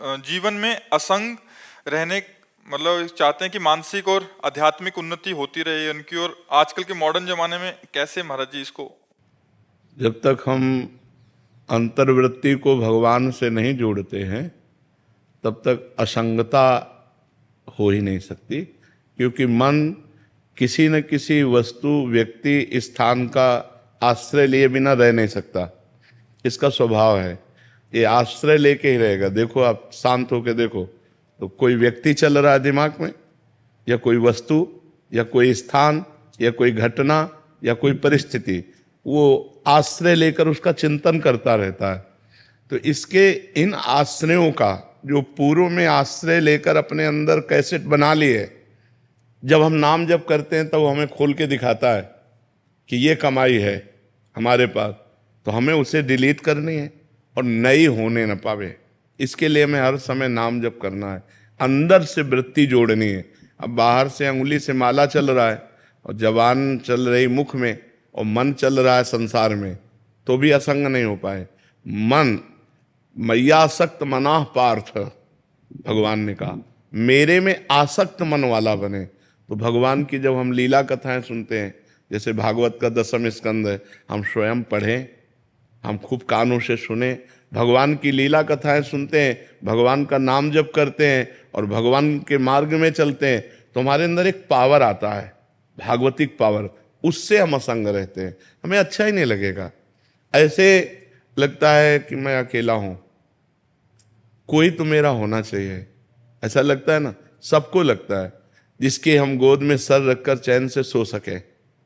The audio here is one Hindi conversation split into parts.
जीवन में असंग रहने मतलब चाहते हैं कि मानसिक और आध्यात्मिक उन्नति होती रहे उनकी। और आजकल के मॉडर्न जमाने में कैसे महाराज जी इसको? जब तक हम अंतर्वृत्ति को भगवान से नहीं जोड़ते हैं तब तक असंगता हो ही नहीं सकती, क्योंकि मन किसी न किसी वस्तु, व्यक्ति, स्थान का आश्रय लिए बिना रह नहीं सकता। इसका स्वभाव है, ये आश्रय लेके ही रहेगा। देखो, आप शांत होके देखो तो कोई व्यक्ति चल रहा है दिमाग में, या कोई वस्तु, या कोई स्थान, या कोई घटना, या कोई परिस्थिति, वो आश्रय लेकर उसका चिंतन करता रहता है। तो इसके इन आश्रयों का जो पूर्व में आश्रय लेकर अपने अंदर कैसेट बना लिए, जब हम नाम जप करते हैं तब तो हमें खोल के दिखाता है कि ये कमाई है हमारे पास, तो हमें उसे डिलीट करनी है और नई होने न पावे। इसके लिए हमें हर समय नाम जप करना है, अंदर से वृत्ति जोड़नी है। अब बाहर से अंगुली से माला चल रहा है और जबान चल रही मुख में और मन चल रहा है संसार में, तो भी असंग नहीं हो पाए। मन मैयासक्त मनाह पार्थ, भगवान ने कहा मेरे में आसक्त मन वाला बने। तो भगवान की जब हम लीला कथाएं सुनते हैं, जैसे भागवत का 10वां स्कंद है, हम स्वयं पढ़ें, हम खूब कानों से सुने, भगवान की लीला कथाएं सुनते हैं, भगवान का नाम जप करते हैं और भगवान के मार्ग में चलते हैं, तो हमारे अंदर एक पावर आता है, भागवतिक पावर। उससे हम असंग रहते हैं, हमें अच्छा ही नहीं लगेगा। ऐसे लगता है कि मैं अकेला हूं, कोई तो मेरा होना चाहिए, ऐसा लगता है ना, सबको लगता है। जिसके हम गोद में सर रखकर चैन से सो सके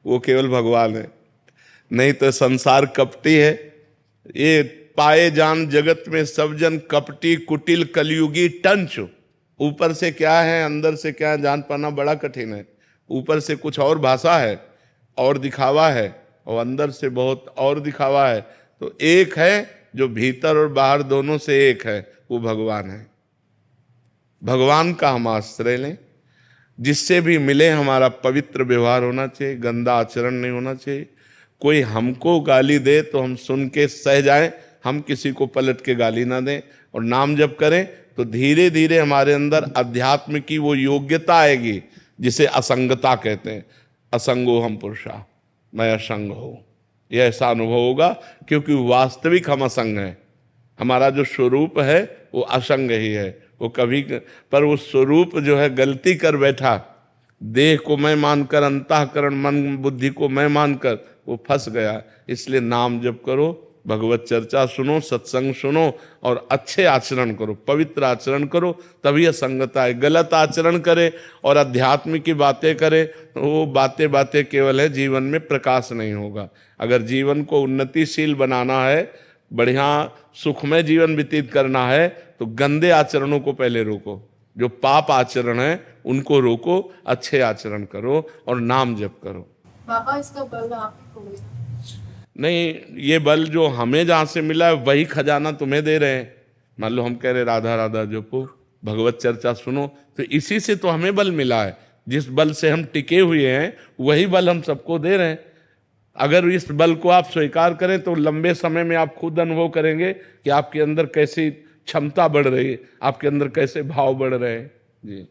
वो केवल भगवान है, नहीं तो संसार कपटी है। ये पाए जान जगत में सब जन कपटी कुटिल कलयुगी टंच। ऊपर से क्या है अंदर से क्या है जान पाना बड़ा कठिन है। ऊपर से कुछ और भाषा है और दिखावा है, और अंदर से बहुत और दिखावा है। तो एक है जो भीतर और बाहर दोनों से एक है, वो भगवान है। भगवान का हम आश्रय लें, जिससे भी मिले हमारा पवित्र व्यवहार होना चाहिए, गंदा आचरण नहीं होना चाहिए। कोई हमको गाली दे तो हम सुन के सह जाएं, हम किसी को पलट के गाली ना दें, और नाम जप करें तो धीरे धीरे हमारे अंदर अध्यात्म की वो योग्यता आएगी जिसे असंगता कहते हैं। असंगो हम पुरुषा, मैं असंग हूं, यह ऐसा अनुभव होगा, क्योंकि वास्तविक हम असंग हैं। हमारा जो स्वरूप है वो असंग ही है। वो कभी पर वो स्वरूप जो है गलती कर बैठा, देह को मैं मानकर, अंतःकरण मन बुद्धि को मैं मानकर वो फंस गया। इसलिए नाम जप करो, भगवत चर्चा सुनो, सत्संग सुनो और अच्छे आचरण करो, पवित्र आचरण करो, तभी असंगता है। गलत आचरण करे और अध्यात्म की बातें करे तो वो बातें बातें केवल है, जीवन में प्रकाश नहीं होगा। अगर जीवन को उन्नतिशील बनाना है, बढ़िया सुखमय जीवन व्यतीत करना है, तो गंदे आचरणों को पहले रोको, जो पाप आचरण है उनको रोको, अच्छे आचरण करो और नाम जप करो। बाबा इसका बल आपको नहीं, ये बल जो हमें जहाँ से मिला है वही खजाना तुम्हें दे रहे हैं। मान लो हम कह रहे राधा राधा जपो, भगवत चर्चा सुनो, तो इसी से तो हमें बल मिला है। जिस बल से हम टिके हुए हैं वही बल हम सबको दे रहे हैं। अगर इस बल को आप स्वीकार करें तो लंबे समय में आप खुद अनुभव करेंगे कि आपके अंदर कैसी क्षमता बढ़ रही है, आपके अंदर कैसे भाव बढ़ रहे हैं। जी।